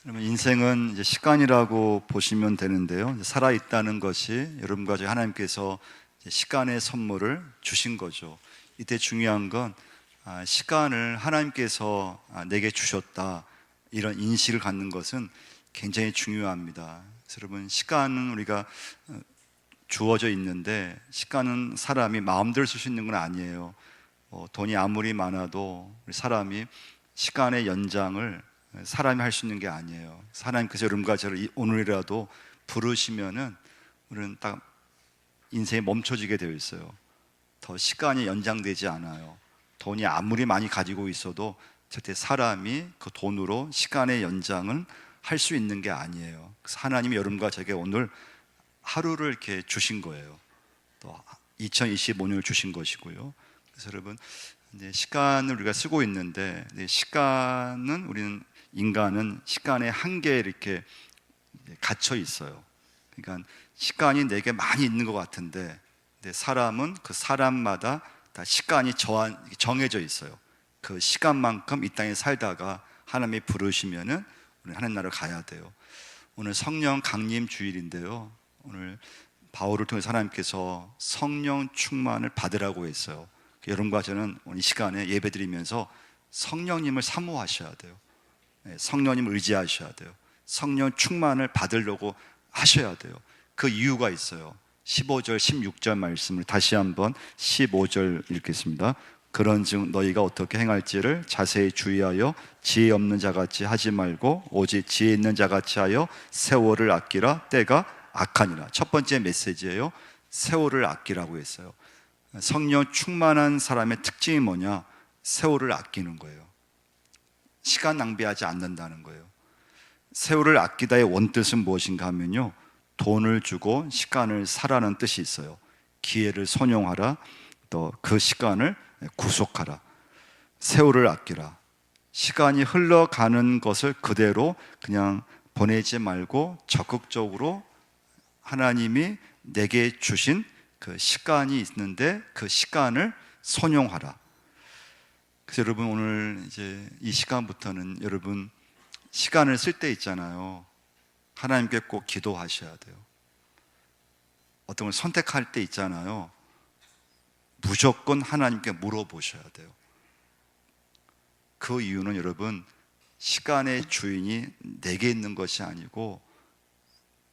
여러분, 인생은 이제 시간이라고 보시면 되는데요. 이제 살아 있다는 것이 여러분과 저 하나님께서 이제 시간의 선물을 주신 거죠. 이때 중요한 건 시간을 하나님께서 내게 주셨다, 이런 인식을 갖는 것은 굉장히 중요합니다. 그래서 여러분, 시간은 우리가 주어져 있는데, 시간은 사람이 마음대로 쓸 수 있는 건 아니에요. 돈이 아무리 많아도 우리 사람이 시간의 연장을 사람이 할 수 있는 게 아니에요. 하나님께서 여러분과 저를 오늘이라도 부르시면은 우리는 딱 인생이 멈춰지게 되어 있어요. 더 시간이 연장되지 않아요. 돈이 아무리 많이 가지고 있어도 절대 사람이 그 돈으로 시간의 연장은 할 수 있는 게 아니에요. 그래서 하나님이 여러분과 저에게 오늘 하루를 이렇게 주신 거예요. 또 2025년을 주신 것이고요. 그래서 여러분, 이제 시간을 우리가 쓰고 있는데, 시간은 우리는 인간은 시간의 한계에 이렇게 갇혀 있어요. 그러니까 시간이 내게 많이 있는 것 같은데, 근데 사람은 그 사람마다 다 시간이 정해져 있어요. 그 시간만큼 이 땅에 살다가 하나님이 부르시면은 우리 하나님 나라를 가야 돼요. 오늘 성령 강림 주일인데요. 오늘 바울을 통해서 하나님께서 성령 충만을 받으라고 했어요. 여러분과 저는 오늘 이 시간에 예배드리면서 성령님을 사모하셔야 돼요. 성령님을 의지하셔야 돼요. 성령 충만을 받으려고 하셔야 돼요. 그 이유가 있어요. 15절, 16절 말씀을 다시 한번 15절 읽겠습니다. 그런즉 너희가 어떻게 행할지를 자세히 주의하여 지혜 없는 자같이 하지 말고 오직 지혜 있는 자같이 하여 세월을 아끼라. 때가 악하니라. 첫 번째 메시지예요. 세월을 아끼라고 했어요. 성령 충만한 사람의 특징이 뭐냐? 세월을 아끼는 거예요. 시간 낭비하지 않는다는 거예요. 세월을 아끼다의 원뜻은 무엇인가 하면요, 돈을 주고 시간을 사라는 뜻이 있어요. 기회를 선용하라, 또 그 시간을 구속하라. 세월을 아끼라. 시간이 흘러가는 것을 그대로 그냥 보내지 말고 적극적으로 하나님이 내게 주신 그 시간이 있는데 그 시간을 선용하라. 그래서 여러분, 오늘 이제 이 시간부터는 여러분 시간을 쓸 때 있잖아요. 하나님께 꼭 기도하셔야 돼요. 어떤 걸 선택할 때 있잖아요. 무조건 하나님께 물어보셔야 돼요. 그 이유는 여러분, 시간의 주인이 내게 있는 것이 아니고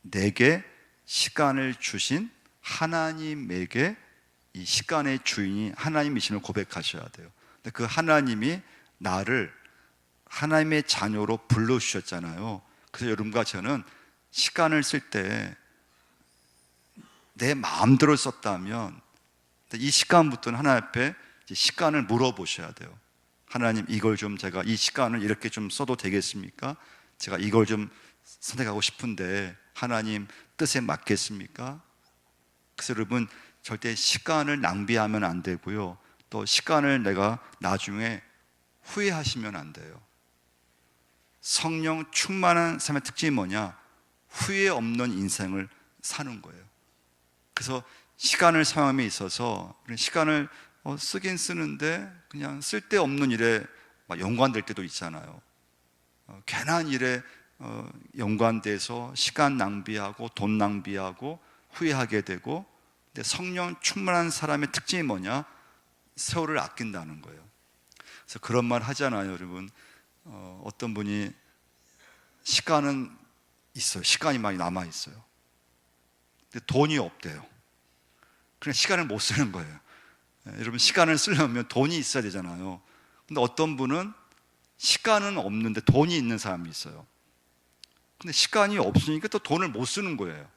내게 시간을 주신 하나님에게 이 시간의 주인이 하나님이심을 고백하셔야 돼요. 근데 그 하나님이 나를 하나님의 자녀로 불러주셨잖아요. 그래서 여러분과 저는 시간을 쓸 때 내 마음대로 썼다면 이 시간부터는 하나님 앞에 시간을 물어보셔야 돼요. 하나님, 이걸 좀 제가 이 시간을 이렇게 좀 써도 되겠습니까? 제가 이걸 좀 선택하고 싶은데 하나님 뜻에 맞겠습니까? 그래서 여러분, 절대 시간을 낭비하면 안 되고요, 또 시간을 내가 나중에 후회하시면 안 돼요. 성령 충만한 삶의 특징이 뭐냐? 후회 없는 인생을 사는 거예요. 그래서 시간을 사용함에 있어서 시간을 쓰긴 쓰는데 그냥 쓸데없는 일에 연관될 때도 있잖아요. 괜한 일에 연관돼서 시간 낭비하고 돈 낭비하고 후회하게 되고. 근데 성령 충만한 사람의 특징이 뭐냐? 세월을 아낀다는 거예요. 그래서 그런 말 하잖아요, 여러분. 어떤 분이 시간은 있어요. 시간이 많이 남아 있어요. 근데 돈이 없대요. 그냥 시간을 못 쓰는 거예요. 여러분, 시간을 쓰려면 돈이 있어야 되잖아요. 근데 어떤 분은 시간은 없는데 돈이 있는 사람이 있어요. 근데 시간이 없으니까 또 돈을 못 쓰는 거예요.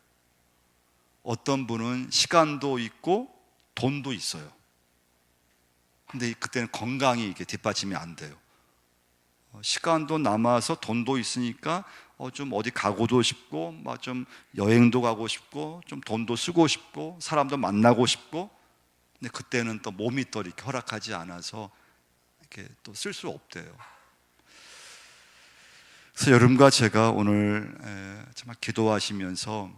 어떤 분은 시간도 있고 돈도 있어요. 근데 그때는 건강이 이게 뒷받침이 안 돼요. 시간도 남아서 돈도 있으니까 좀 어디 가고도 싶고, 좀 여행도 가고 싶고, 좀 돈도 쓰고 싶고, 사람도 만나고 싶고. 근데 그때는 또 몸이 또 이렇게 허락하지 않아서 이렇게 또 쓸 수 없대요. 그래서 여러분과 제가 오늘 정말 기도하시면서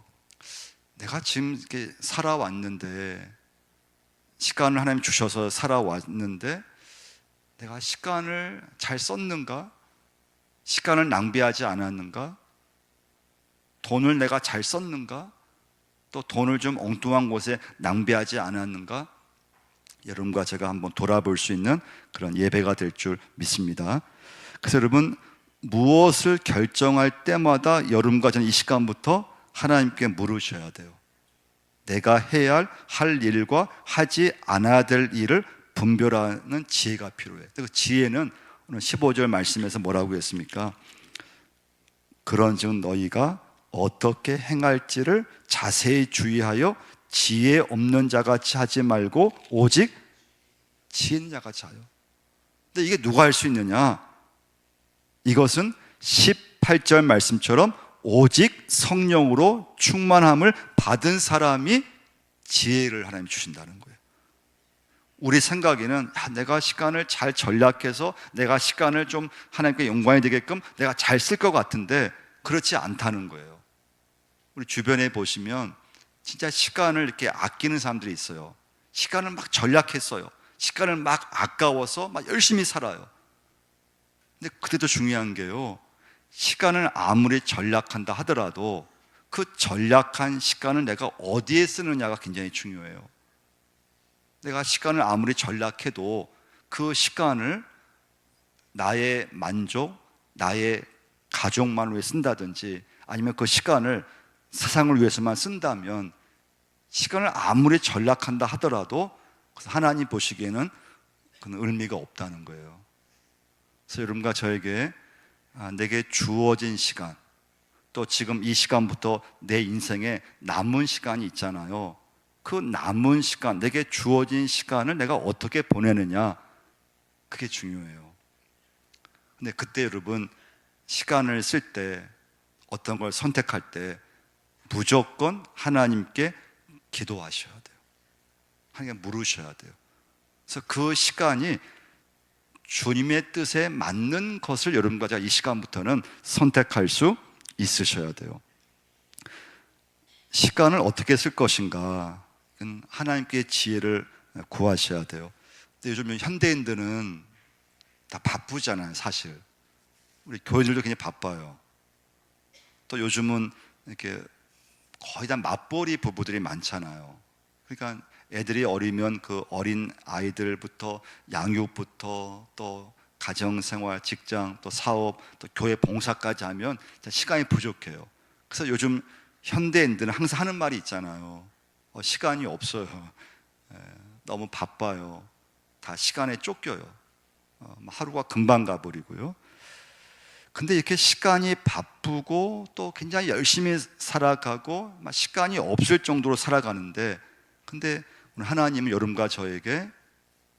내가 지금 이렇게 살아왔는데, 시간을 하나님 주셔서 살아왔는데 내가 시간을 잘 썼는가? 시간을 낭비하지 않았는가? 돈을 내가 잘 썼는가? 또 돈을 좀 엉뚱한 곳에 낭비하지 않았는가? 여러분과 제가 한번 돌아볼 수 있는 그런 예배가 될 줄 믿습니다. 그래서 여러분, 무엇을 결정할 때마다 여러분과 저는 이 시간부터 하나님께 물으셔야 돼요. 내가 해야 할 일과 하지 않아야 될 일을 분별하는 지혜가 필요해. 그 지혜는 오늘 15절 말씀에서 뭐라고 했습니까? 그런즉 너희가 어떻게 행할지를 자세히 주의하여 지혜 없는 자같이 하지 말고 오직 지혜 있는 자같이 하여. 근데 이게 누가 할 수 있느냐? 이것은 18절 말씀처럼 오직 성령으로 충만함을 받은 사람이 지혜를 하나님 주신다는 거예요. 우리 생각에는 내가 시간을 잘 전략해서 내가 시간을 좀 하나님께 영광이 되게끔 내가 잘 쓸 것 같은데 그렇지 않다는 거예요. 우리 주변에 보시면 진짜 시간을 이렇게 아끼는 사람들이 있어요. 시간을 막 전략했어요. 시간을 막 아까워서 막 열심히 살아요. 근데 그때도 중요한 게요, 시간을 아무리 전략한다 하더라도 그 전략한 시간을 내가 어디에 쓰느냐가 굉장히 중요해요. 내가 시간을 아무리 전략해도 그 시간을 나의 만족, 나의 가족만 위해 쓴다든지 아니면 그 시간을 세상을 위해서만 쓴다면 시간을 아무리 전략한다 하더라도 하나님 보시기에는 그건 의미가 없다는 거예요. 그래서 여러분과 저에게 내게 주어진 시간, 또 지금 이 시간부터 내 인생에 남은 시간이 있잖아요. 그 남은 시간, 내게 주어진 시간을 내가 어떻게 보내느냐, 그게 중요해요. 근데 그때 여러분, 시간을 쓸 때, 어떤 걸 선택할 때 무조건 하나님께 기도하셔야 돼요. 하나님께 물으셔야 돼요. 그래서 그 시간이 주님의 뜻에 맞는 것을 여러분과 제가 이 시간부터는 선택할 수 있으셔야 돼요. 시간을 어떻게 쓸 것인가, 하나님께 지혜를 구하셔야 돼요. 근데 요즘 현대인들은 다 바쁘잖아요, 사실. 우리 교회들도 굉장히 바빠요. 또 요즘은 이렇게 거의 다 맞벌이 부부들이 많잖아요. 그러니까 애들이 어리면 그 어린 아이들부터 양육부터 또 가정생활, 직장, 또 사업, 또 교회 봉사까지 하면 시간이 부족해요. 그래서 요즘 현대인들은 항상 하는 말이 있잖아요. 시간이 없어요. 너무 바빠요. 다 시간에 쫓겨요. 하루가 금방 가버리고요. 근데 이렇게 시간이 바쁘고 또 굉장히 열심히 살아가고 시간이 없을 정도로 살아가는데, 근데 오늘 하나님은 여러분과 저에게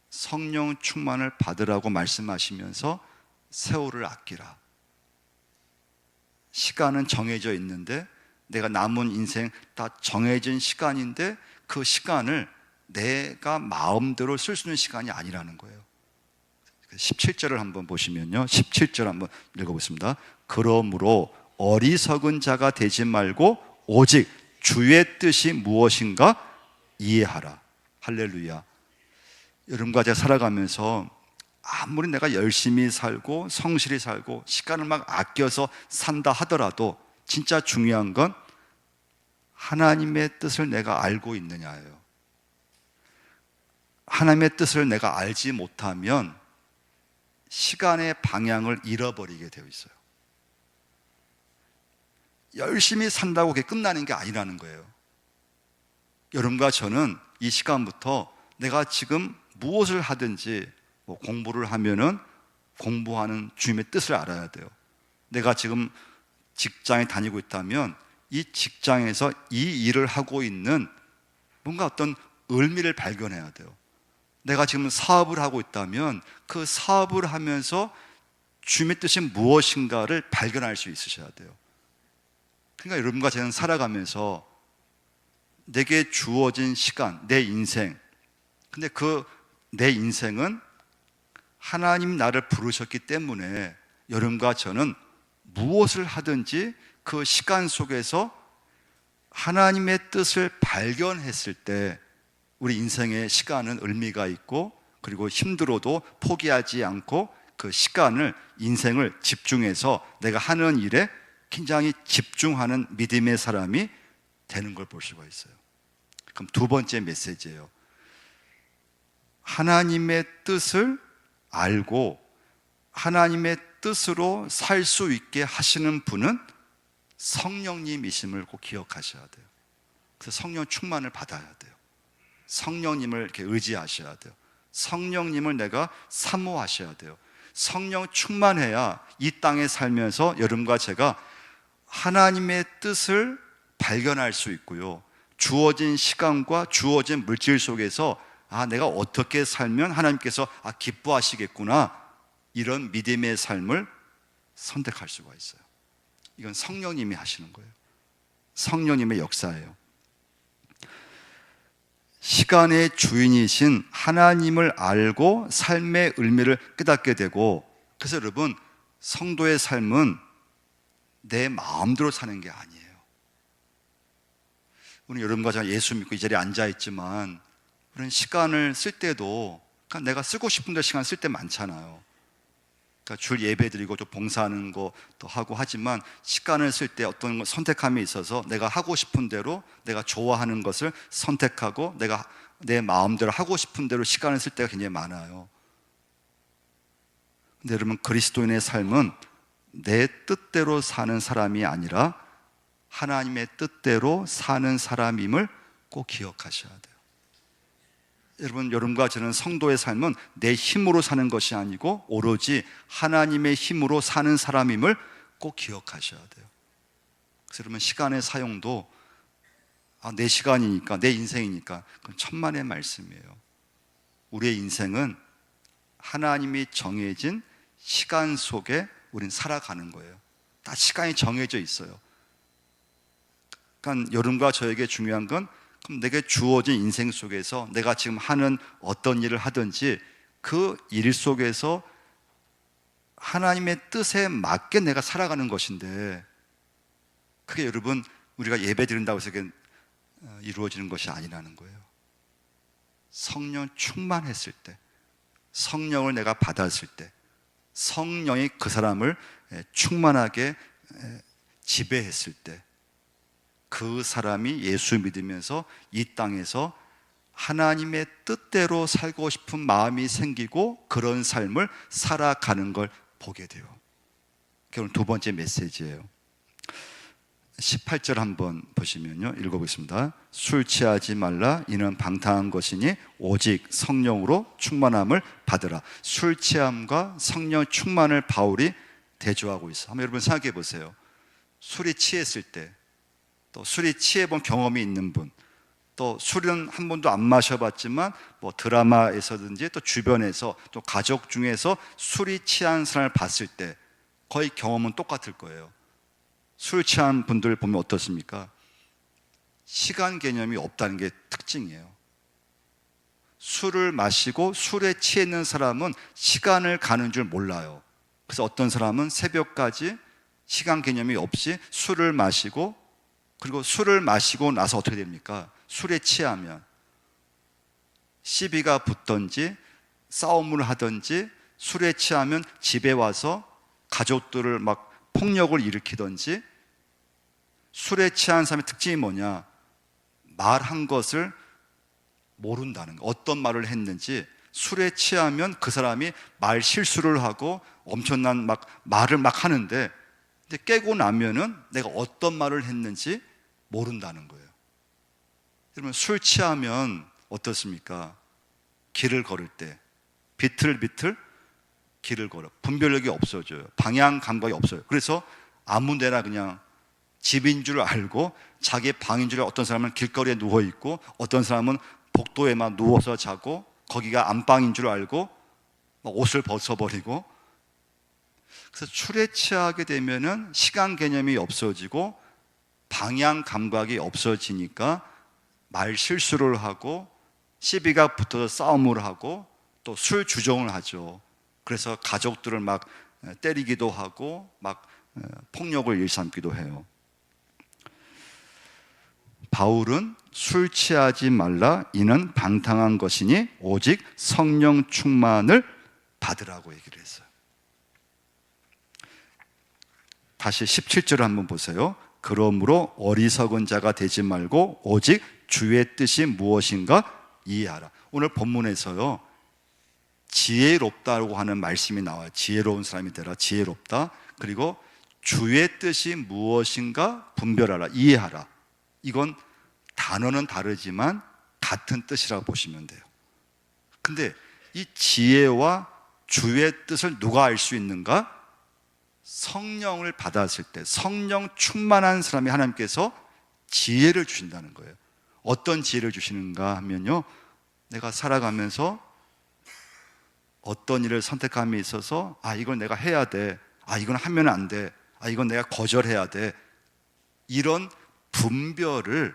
성령 충만을 받으라고 말씀하시면서 세월을 아끼라. 시간은 정해져 있는데, 내가 남은 인생 다 정해진 시간인데 그 시간을 내가 마음대로 쓸 수 있는 시간이 아니라는 거예요. 17절을 한번 보시면요, 17절 한번 읽어보겠습니다. 그러므로 어리석은 자가 되지 말고 오직 주의 뜻이 무엇인가 이해하라. 할렐루야. 여러분과 제가 살아가면서 아무리 내가 열심히 살고 성실히 살고 시간을 막 아껴서 산다 하더라도 진짜 중요한 건 하나님의 뜻을 내가 알고 있느냐예요. 하나님의 뜻을 내가 알지 못하면 시간의 방향을 잃어버리게 되어 있어요. 열심히 산다고 그게 끝나는 게 아니라는 거예요. 여러분과 저는 이 시간부터 내가 지금 무엇을 하든지, 공부를 하면은 공부하는 주님의 뜻을 알아야 돼요. 내가 지금 직장에 다니고 있다면 이 직장에서 이 일을 하고 있는 뭔가 어떤 의미를 발견해야 돼요. 내가 지금 사업을 하고 있다면 그 사업을 하면서 주님의 뜻이 무엇인가를 발견할 수 있으셔야 돼요. 그러니까 여러분과 저는 살아가면서 내게 주어진 시간, 내 인생, 근데 그 내 인생은 하나님 나를 부르셨기 때문에 여러분과 저는 무엇을 하든지 그 시간 속에서 하나님의 뜻을 발견했을 때 우리 인생의 시간은 의미가 있고, 그리고 힘들어도 포기하지 않고 그 시간을, 인생을 집중해서 내가 하는 일에 굉장히 집중하는 믿음의 사람이 되는 걸 볼 수가 있어요. 그럼 두 번째 메시지예요. 하나님의 뜻을 알고 하나님의 뜻으로 살 수 있게 하시는 분은 성령님이심을 꼭 기억하셔야 돼요. 그래서 성령 충만을 받아야 돼요. 성령님을 이렇게 의지하셔야 돼요. 성령님을 내가 사모하셔야 돼요. 성령 충만해야 이 땅에 살면서 여러분과 제가 하나님의 뜻을 발견할 수 있고요, 주어진 시간과 주어진 물질 속에서 내가 어떻게 살면 하나님께서 기뻐하시겠구나, 이런 믿음의 삶을 선택할 수가 있어요. 이건 성령님이 하시는 거예요. 성령님의 역사예요. 시간의 주인이신 하나님을 알고 삶의 의미를 깨닫게 되고, 그래서 여러분, 성도의 삶은 내 마음대로 사는 게 아니에요. 우리 여러분과 제가 예수 믿고 이 자리에 앉아있지만 우리는 시간을 쓸 때도 그러니까 내가 쓰고 싶은 데 시간 쓸 때 많잖아요. 그러니까 줄 예배 드리고 또 봉사하는 것도 하고 하지만 시간을 쓸 때 어떤 선택함이 있어서 내가 하고 싶은 대로, 내가 좋아하는 것을 선택하고 내가 내 마음대로 하고 싶은 대로 시간을 쓸 때가 굉장히 많아요. 근데 여러분, 그리스도인의 삶은 내 뜻대로 사는 사람이 아니라 하나님의 뜻대로 사는 사람임을 꼭 기억하셔야 돼요. 여러분과 저는 성도의 삶은 내 힘으로 사는 것이 아니고 오로지 하나님의 힘으로 사는 사람임을 꼭 기억하셔야 돼요. 그래서 여러분, 시간의 사용도 내 시간이니까, 내 인생이니까, 그건 천만의 말씀이에요. 우리의 인생은 하나님이 정해진 시간 속에 우린 살아가는 거예요. 다 시간이 정해져 있어요. 그러니까 여러분과 저에게 중요한 건, 그럼 내게 주어진 인생 속에서 내가 지금 하는 어떤 일을 하든지 그 일 속에서 하나님의 뜻에 맞게 내가 살아가는 것인데, 그게 여러분, 우리가 예배 드린다고 해서 그게 이루어지는 것이 아니라는 거예요. 성령 충만했을 때, 성령을 내가 받았을 때, 성령이 그 사람을 충만하게 지배했을 때, 그 사람이 예수 믿으면서 이 땅에서 하나님의 뜻대로 살고 싶은 마음이 생기고 그런 삶을 살아가는 걸 보게 돼요. 그게 오늘 두 번째 메시지예요. 18절 한번 보시면요, 읽어보겠습니다. 술 취하지 말라, 이는 방탕한 것이니 오직 성령으로 충만함을 받으라. 술 취함과 성령 충만을 바울이 대조하고 있어요. 한번 여러분 생각해 보세요. 술이 취했을 때, 또 술이 취해본 경험이 있는 분, 또 술은 한 번도 안 마셔봤지만 드라마에서든지 또 주변에서 또 가족 중에서 술이 취한 사람을 봤을 때 거의 경험은 똑같을 거예요. 술 취한 분들 보면 어떻습니까? 시간 개념이 없다는 게 특징이에요. 술을 마시고 술에 취해 있는 사람은 시간을 가는 줄 몰라요. 그래서 어떤 사람은 새벽까지 시간 개념이 없이 술을 마시고, 그리고 술을 마시고 나서 어떻게 됩니까? 술에 취하면 시비가 붙든지 싸움을 하든지, 술에 취하면 집에 와서 가족들을 막 폭력을 일으키든지. 술에 취한 사람의 특징이 뭐냐? 말한 것을 모른다는 거. 어떤 말을 했는지. 술에 취하면 그 사람이 말 실수를 하고 엄청난 말을 막 하는데, 근데 깨고 나면은 내가 어떤 말을 했는지 모른다는 거예요. 여러분, 술 취하면 어떻습니까? 길을 걸을 때 비틀비틀 길을 걸어. 분별력이 없어져요. 방향 감각이 없어요. 그래서 아무 데나 그냥 집인 줄 알고 자기 방인 줄 알고, 어떤 사람은 길거리에 누워있고 어떤 사람은 복도에만 누워서 자고 거기가 안방인 줄 알고 옷을 벗어버리고. 그래서 술에 취하게 되면은 시간 개념이 없어지고 방향 감각이 없어지니까 말 실수를 하고 시비가 붙어서 싸움을 하고 또 술 주정을 하죠. 그래서 가족들을 막 때리기도 하고 막 폭력을 일삼기도 해요. 바울은 술 취하지 말라, 이는 방탕한 것이니 오직 성령 충만을 받으라고 얘기를 했어요. 다시 17절을 한번 보세요. 그러므로 어리석은 자가 되지 말고 오직 주의 뜻이 무엇인가 이해하라. 오늘 본문에서요, 지혜롭다고 하는 말씀이 나와요. 지혜로운 사람이 되라, 지혜롭다. 그리고 주의 뜻이 무엇인가 분별하라, 이해하라. 이건 단어는 다르지만 같은 뜻이라고 보시면 돼요. 근데 이 지혜와 주의 뜻을 누가 알 수 있는가? 성령을 받았을 때, 성령 충만한 사람이 하나님께서 지혜를 주신다는 거예요. 어떤 지혜를 주시는가 하면요, 내가 살아가면서 어떤 일을 선택함에 있어서 이걸 내가 해야 돼, 이건 하면 안 돼, 이건 내가 거절해야 돼, 이런 분별을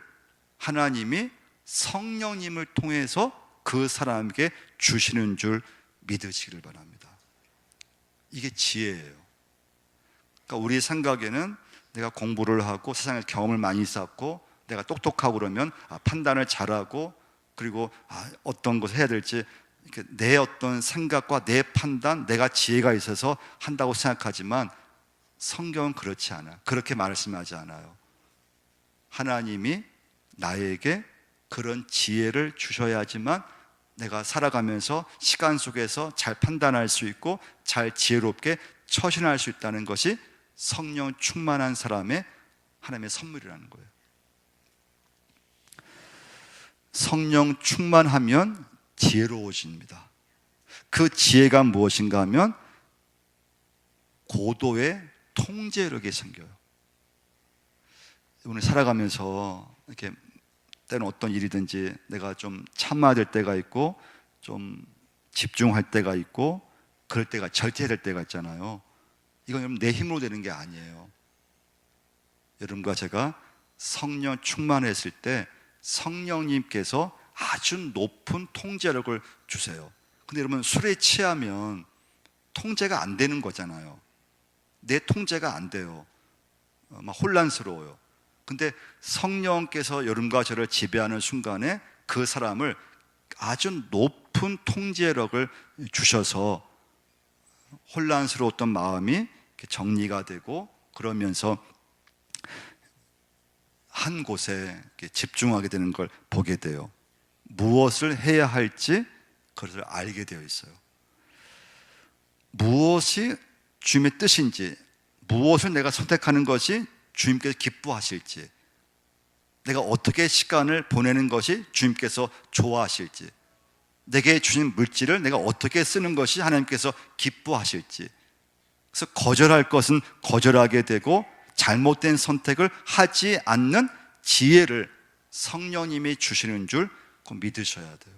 하나님이 성령님을 통해서 그 사람에게 주시는 줄 믿으시기를 바랍니다. 이게 지혜예요. 그러니까 우리 생각에는 내가 공부를 하고 세상에 경험을 많이 쌓고 내가 똑똑하고 그러면 판단을 잘하고, 그리고 어떤 것을 해야 될지 내 어떤 생각과 내 판단, 내가 지혜가 있어서 한다고 생각하지만 성경은 그렇지 않아요. 그렇게 말씀하지 않아요. 하나님이 나에게 그런 지혜를 주셔야지만 내가 살아가면서 시간 속에서 잘 판단할 수 있고 잘 지혜롭게 처신할 수 있다는 것이 성령 충만한 사람의 하나님의 선물이라는 거예요. 성령 충만하면 지혜로워집니다. 그 지혜가 무엇인가 하면 고도의 통제력이 생겨요. 오늘 살아가면서 이렇게 때는 어떤 일이든지 내가 좀 참아야 될 때가 있고 좀 집중할 때가 있고 그럴 때가 절제될 때가 있잖아요. 이건 여러분 내 힘으로 되는 게 아니에요. 여러분과 제가 성령 충만했을 때 성령님께서 아주 높은 통제력을 주세요. 근데 여러분 술에 취하면 통제가 안 되는 거잖아요. 내 통제가 안 돼요. 막 혼란스러워요. 근데 성령께서 여러분과 저를 지배하는 순간에 그 사람을 아주 높은 통제력을 주셔서 혼란스러웠던 마음이 정리가 되고 그러면서 한 곳에 집중하게 되는 걸 보게 돼요. 무엇을 해야 할지 그것을 알게 되어 있어요. 무엇이 주님의 뜻인지, 무엇을 내가 선택하는 것이 주님께서 기뻐하실지, 내가 어떻게 시간을 보내는 것이 주님께서 좋아하실지, 내게 주신 물질을 내가 어떻게 쓰는 것이 하나님께서 기뻐하실지, 그래서 거절할 것은 거절하게 되고 잘못된 선택을 하지 않는 지혜를 성령님이 주시는 줄 믿으셔야 돼요.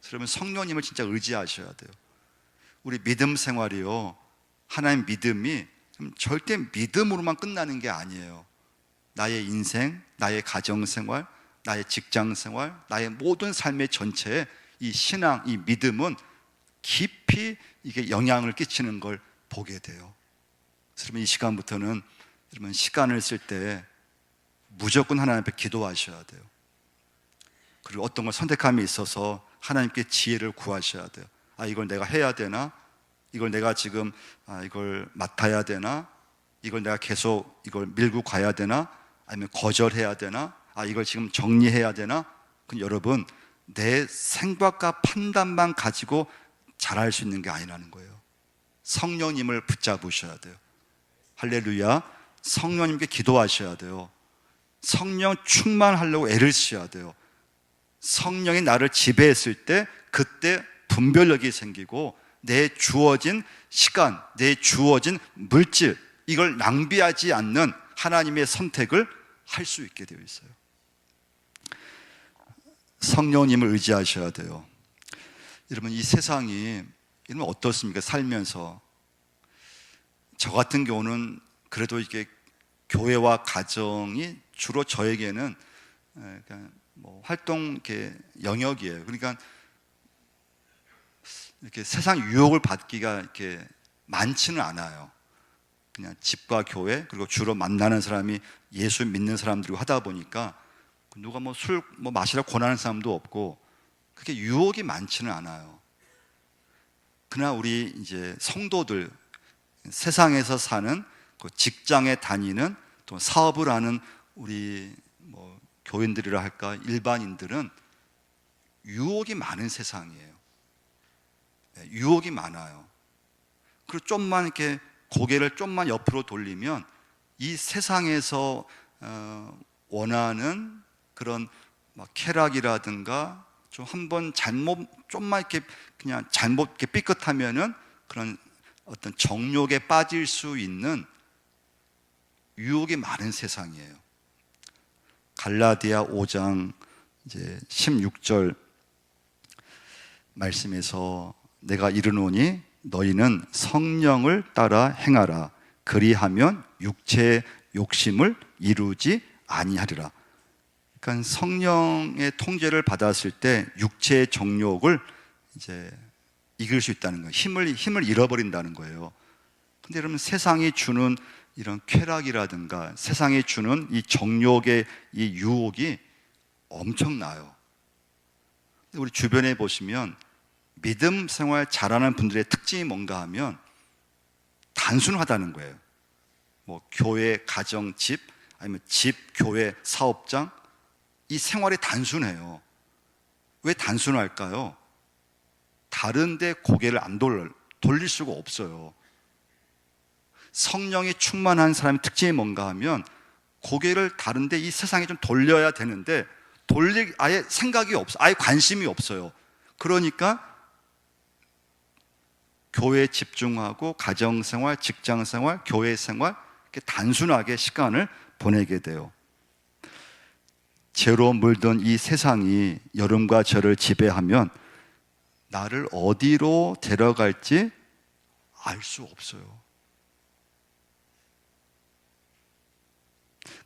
그러면 성령님을 진짜 의지하셔야 돼요. 우리 믿음 생활이요, 하나님 믿음이 절대 믿음으로만 끝나는 게 아니에요. 나의 인생, 나의 가정생활, 나의 직장생활, 나의 모든 삶의 전체에 이 신앙, 이 믿음은 깊이 이게 영향을 끼치는 걸 보게 돼요. 그러면 이 시간부터는 여러분 시간을 쓸 때 무조건 하나님 앞에 기도하셔야 돼요. 그리고 어떤 걸 선택함에 있어서 하나님께 지혜를 구하셔야 돼요. 이걸 내가 해야 되나? 이걸 내가 지금 이걸 맡아야 되나? 이걸 내가 계속 이걸 밀고 가야 되나? 아니면 거절해야 되나? 이걸 지금 정리해야 되나? 그럼 여러분 내 생각과 판단만 가지고 잘할 수 있는 게 아니라는 거예요. 성령님을 붙잡으셔야 돼요. 할렐루야. 성령님께 기도하셔야 돼요. 성령 충만하려고 애를 써야 돼요. 성령이 나를 지배했을 때 그때 분별력이 생기고 내 주어진 시간, 내 주어진 물질, 이걸 낭비하지 않는 하나님의 선택을 할 수 있게 되어 있어요. 성령님을 의지하셔야 돼요. 여러분 이 세상이 여러분 어떻습니까? 살면서 저 같은 경우는 그래도 이게 교회와 가정이 주로 저에게는 활동 영역이에요. 그러니까 이렇게 세상 유혹을 받기가 이렇게 많지는 않아요. 그냥 집과 교회, 그리고 주로 만나는 사람이 예수 믿는 사람들이고 하다 보니까 누가 술 마시라고 권하는 사람도 없고 그렇게 유혹이 많지는 않아요. 그러나 우리 이제 성도들, 세상에서 사는 그 직장에 다니는 또 사업을 하는 우리 뭐 교인들이라 할까 일반인들은 유혹이 많은 세상이에요. 유혹이 많아요. 그리고 좀만 이렇게 고개를 좀만 옆으로 돌리면 이 세상에서 원하는 그런 막 쾌락이라든가 좀 한번 잘못 좀만 이렇게 그냥 잘못 이렇게 삐끗하면은 그런 어떤 정욕에 빠질 수 있는 유혹이 많은 세상이에요. 갈라디아 5장 이제 16절 말씀에서 내가 이르노니 너희는 성령을 따라 행하라. 그리하면 육체의 욕심을 이루지 아니하리라. 그러니까 성령의 통제를 받았을 때 육체의 정욕을 이제 이길 수 있다는 거예요. 힘을 잃어버린다는 거예요. 근데 여러분 세상이 주는 이런 쾌락이라든가 세상이 주는 이 정욕의 이 유혹이 엄청나요. 우리 주변에 보시면 믿음 생활 잘하는 분들의 특징이 뭔가 하면 단순하다는 거예요. 뭐 교회, 가정, 집, 아니면 집, 교회, 사업장, 이 생활이 단순해요. 왜 단순할까요? 다른 데 고개를 안 돌릴 수가 없어요. 성령이 충만한 사람의 특징이 뭔가 하면 고개를 다른 데 이 세상에 좀 돌려야 되는데 돌릴 아예 생각이 없어, 아예 관심이 없어요. 그러니까 교회에 집중하고 가정생활, 직장생활, 교회생활 이렇게 단순하게 시간을 보내게 돼요. 죄로 물든 이 세상이 여러분과 저를 지배하면 나를 어디로 데려갈지 알 수 없어요.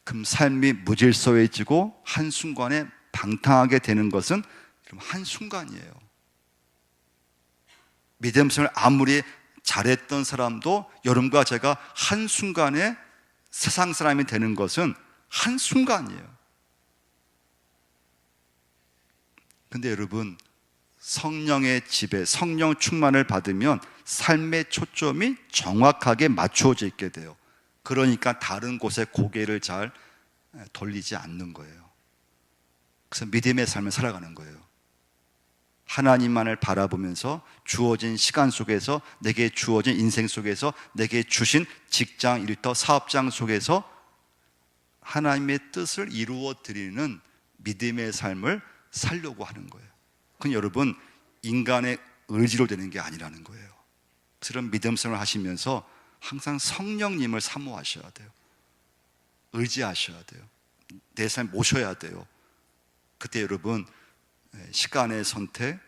그럼 삶이 무질서해지고 한순간에 방탕하게 되는 것은 한순간이에요. 믿음 생활을 아무리 잘했던 사람도 여러분과 제가 한순간에 세상 사람이 되는 것은 한순간이에요. 근데 여러분 성령의 지배, 성령 충만을 받으면 삶의 초점이 정확하게 맞추어져 있게 돼요. 그러니까 다른 곳에 고개를 잘 돌리지 않는 거예요. 그래서 믿음의 삶을 살아가는 거예요. 하나님만을 바라보면서 주어진 시간 속에서 내게 주어진 인생 속에서 내게 주신 직장, 일터, 사업장 속에서 하나님의 뜻을 이루어 드리는 믿음의 삶을 살려고 하는 거예요. 그건 여러분 인간의 의지로 되는 게 아니라는 거예요. 그런 믿음 생활을 하시면서 항상 성령님을 사모하셔야 돼요. 의지하셔야 돼요. 내 삶 모셔야 돼요. 그때 여러분 시간의 선택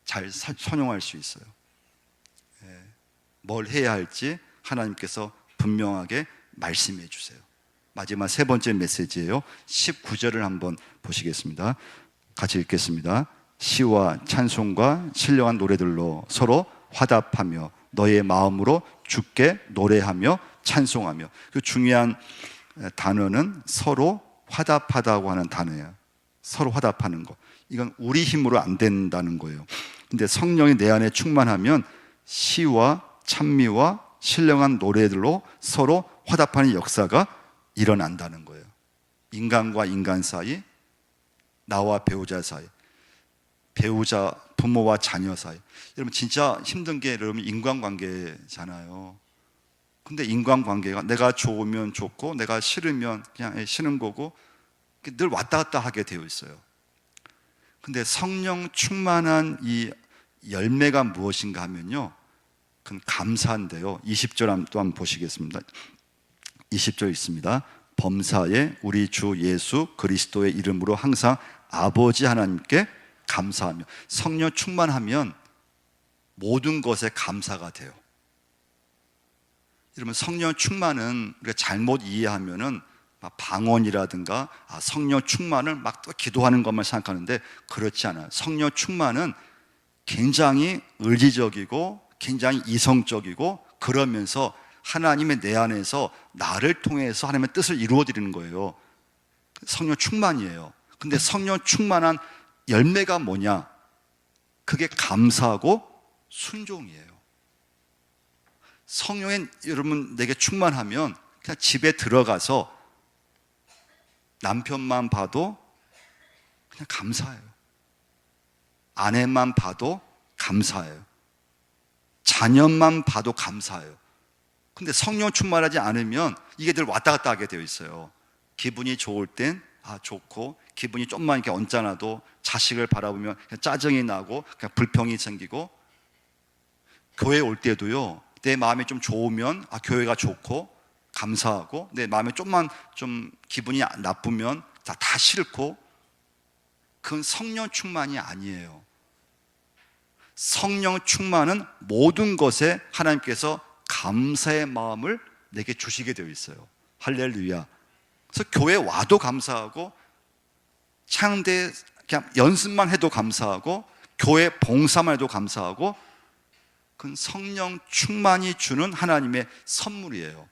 잘 선용할 수 있어요. 뭘 해야 할지 하나님께서 분명하게 말씀해 주세요. 마지막 세 번째 메시지예요. 19절을 한번 보시겠습니다. 같이 읽겠습니다. 시와 찬송과 신령한 노래들로 서로 화답하며 너의 마음으로 주께 노래하며 찬송하며. 그 중요한 단어는 서로 화답하다고 하는 단어예요. 서로 화답하는 거. 이건 우리 힘으로 안 된다는 거예요. 근데 성령이 내 안에 충만하면 시와 찬미와 신령한 노래들로 서로 화답하는 역사가 일어난다는 거예요. 인간과 인간 사이, 나와 배우자 사이, 배우자, 부모와 자녀 사이. 여러분 진짜 힘든 게 여러분 인간관계잖아요. 근데 인간관계가 내가 좋으면 좋고 내가 싫으면 그냥 싫은 거고 늘 왔다 갔다 하게 되어 있어요. 근데 성령 충만한 이 열매가 무엇인가 하면요, 그건 감사인데요. 20절 또 한번 보시겠습니다. 20절 있습니다. 범사에 우리 주 예수 그리스도의 이름으로 항상 아버지 하나님께 감사하며. 성령 충만하면 모든 것에 감사가 돼요. 여러분 성령 충만은 우리가 잘못 이해하면은 방언이라든가 성령 충만을 막 또 기도하는 것만 생각하는데 그렇지 않아요. 성령 충만은 굉장히 의지적이고 굉장히 이성적이고 그러면서 하나님의 내 안에서 나를 통해서 하나님의 뜻을 이루어드리는 거예요. 성령 충만이에요. 근데 성령 충만한 열매가 뭐냐? 그게 감사하고 순종이에요. 성령에 여러분 내게 충만하면 그냥 집에 들어가서 남편만 봐도 그냥 감사해요. 아내만 봐도 감사해요. 자녀만 봐도 감사해요. 근데 성령 충만하지 않으면 이게 늘 왔다 갔다 하게 되어 있어요. 기분이 좋을 땐 좋고, 기분이 좀만 이렇게 언짢아도 자식을 바라보면 그냥 짜증이 나고 그냥 불평이 생기고, 교회 올 때도요, 내 마음이 좀 좋으면 교회가 좋고 감사하고, 내 마음이 좀만 좀 기분이 나쁘면 다 싫고. 그건 성령 충만이 아니에요. 성령 충만은 모든 것에 하나님께서 감사의 마음을 내게 주시게 되어 있어요. 할렐루야. 그래서 교회 와도 감사하고, 창대 그냥 연습만 해도 감사하고, 교회 봉사만 해도 감사하고, 그건 성령 충만이 주는 하나님의 선물이에요.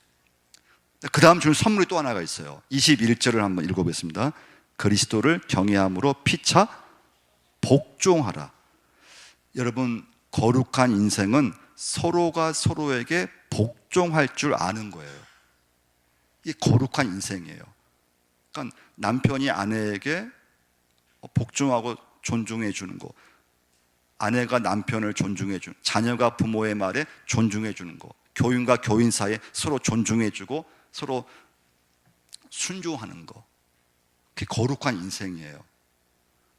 그 다음 주는 선물이 또 하나가 있어요. 21절을 한번 읽어보겠습니다. 그리스도를 경외함으로 피차 복종하라. 여러분, 거룩한 인생은 서로가 서로에게 복종할 줄 아는 거예요. 이게 거룩한 인생이에요. 그러니까 남편이 아내에게 복종하고 존중해 주는 거, 아내가 남편을 존중해 주는, 자녀가 부모의 말에 존중해 주는 거, 교인과 교인 사이에 서로 존중해 주고 서로 순종하는 거, 그게 거룩한 인생이에요.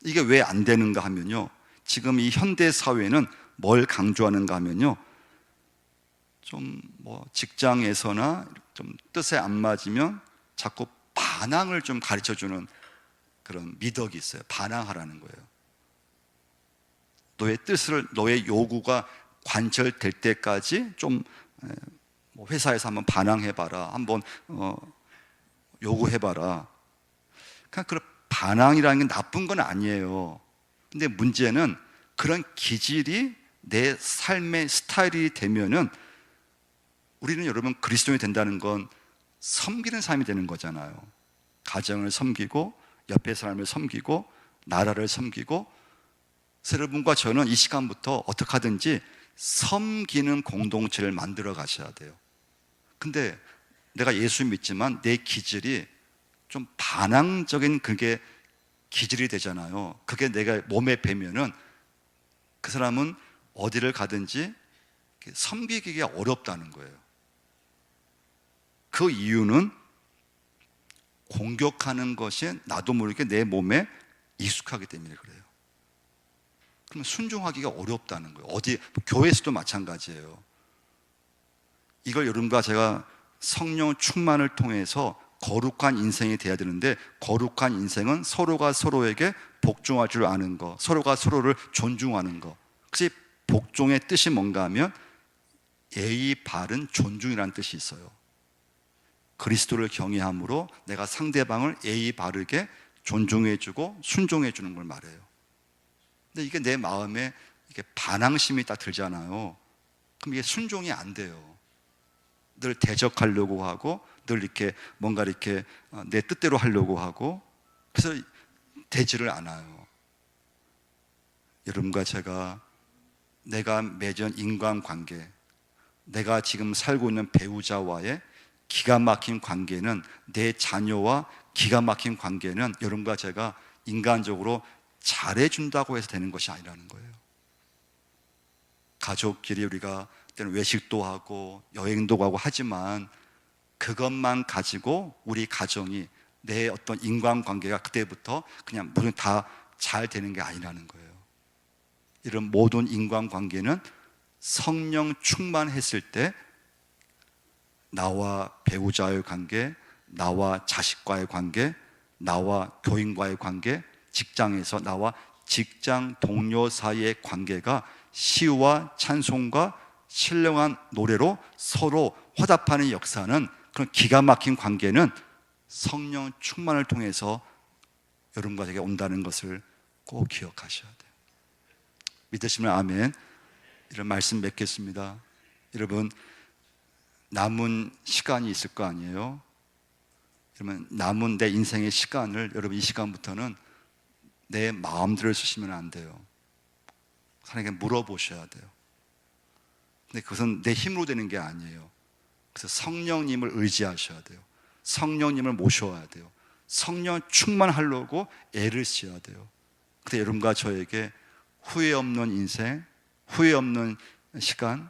이게 왜 안 되는가 하면요, 지금 이 현대 사회는 뭘 강조하는가 하면요, 좀 직장에서나 좀 뜻에 안 맞으면 자꾸 반항을 좀 가르쳐 주는 그런 미덕이 있어요. 반항하라는 거예요. 너의 뜻을, 너의 요구가 관철될 때까지 좀 회사에서 한번 반항해봐라, 한번 요구해봐라. 그런 반항이라는 게 나쁜 건 아니에요. 근데 문제는 그런 기질이 내 삶의 스타일이 되면은, 우리는 여러분 그리스도인이 된다는 건 섬기는 삶이 되는 거잖아요. 가정을 섬기고, 옆에 사람을 섬기고, 나라를 섬기고. 그래서 여러분과 저는 이 시간부터 어떻게 하든지 섬기는 공동체를 만들어 가셔야 돼요. 근데 내가 예수 믿지만 내 기질이 좀 반항적인 그게 기질이 되잖아요. 그게 내가 몸에 배면은 그 사람은 어디를 가든지 섬기기가 어렵다는 거예요. 그 이유는 공격하는 것이 나도 모르게 내 몸에 익숙하기 때문에 그래요. 그러면 순종하기가 어렵다는 거예요. 어디, 교회에서도 마찬가지예요. 이걸 여러분과 제가 성령 충만을 통해서 거룩한 인생이 돼야 되는데, 거룩한 인생은 서로가 서로에게 복종할 줄 아는 거, 서로가 서로를 존중하는 거. 그래서 복종의 뜻이 뭔가 하면 예의 바른 존중이라는 뜻이 있어요. 그리스도를 경외함으로 내가 상대방을 예의 바르게 존중해주고 순종해주는 걸 말해요. 근데 이게 내 마음에 이게 반항심이 딱 들잖아요. 그럼 이게 순종이 안 돼요. 늘 대적하려고 하고, 늘 이렇게 뭔가 이렇게 내 뜻대로 하려고 하고, 그래서 되지를 않아요. 여러분과 제가, 내가 맺은 인간관계, 내가 지금 살고 있는 배우자와의 기가 막힌 관계는, 내 자녀와 기가 막힌 관계는 여러분과 제가 인간적으로 잘해준다고 해서 되는 것이 아니라는 거예요. 가족끼리 우리가 때는 외식도 하고 여행도 가고 하지만, 그것만 가지고 우리 가정이, 내 어떤 인간관계가 그때부터 그냥 무슨 다 잘 되는 게 아니라는 거예요. 이런 모든 인간관계는 성령 충만했을 때, 나와 배우자의 관계, 나와 자식과의 관계, 나와 교인과의 관계, 직장에서 나와 직장 동료 사이의 관계가 시와 찬송과 신령한 노래로 서로 화답하는 역사는, 그런 기가 막힌 관계는 성령 충만을 통해서 여러분과 제게 온다는 것을 꼭 기억하셔야 돼요. 믿으시면 아멘. 이런 말씀 맺겠습니다. 여러분, 남은 시간이 있을 거 아니에요? 그러면 남은 내 인생의 시간을, 여러분 이 시간부터는 내 마음대로 쓰시면 안 돼요. 하나님께 물어보셔야 돼요. 근데 그것은 내 힘으로 되는 게 아니에요. 그래서 성령님을 의지하셔야 돼요. 성령님을 모셔야 돼요. 성령 충만하려고 애를 써야 돼요. 근데 여러분과 저에게 후회 없는 인생, 후회 없는 시간,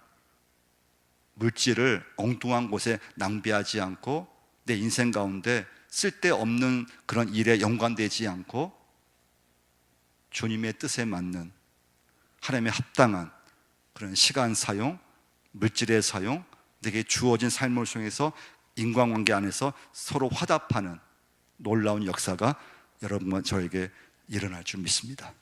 물질을 엉뚱한 곳에 낭비하지 않고 내 인생 가운데 쓸데없는 그런 일에 연관되지 않고 주님의 뜻에 맞는 하나님의 합당한 그런 시간 사용, 물질의 사용, 내게 주어진 삶을 통해서 인간관계 안에서 서로 화답하는 놀라운 역사가 여러분과 저에게 일어날 줄 믿습니다.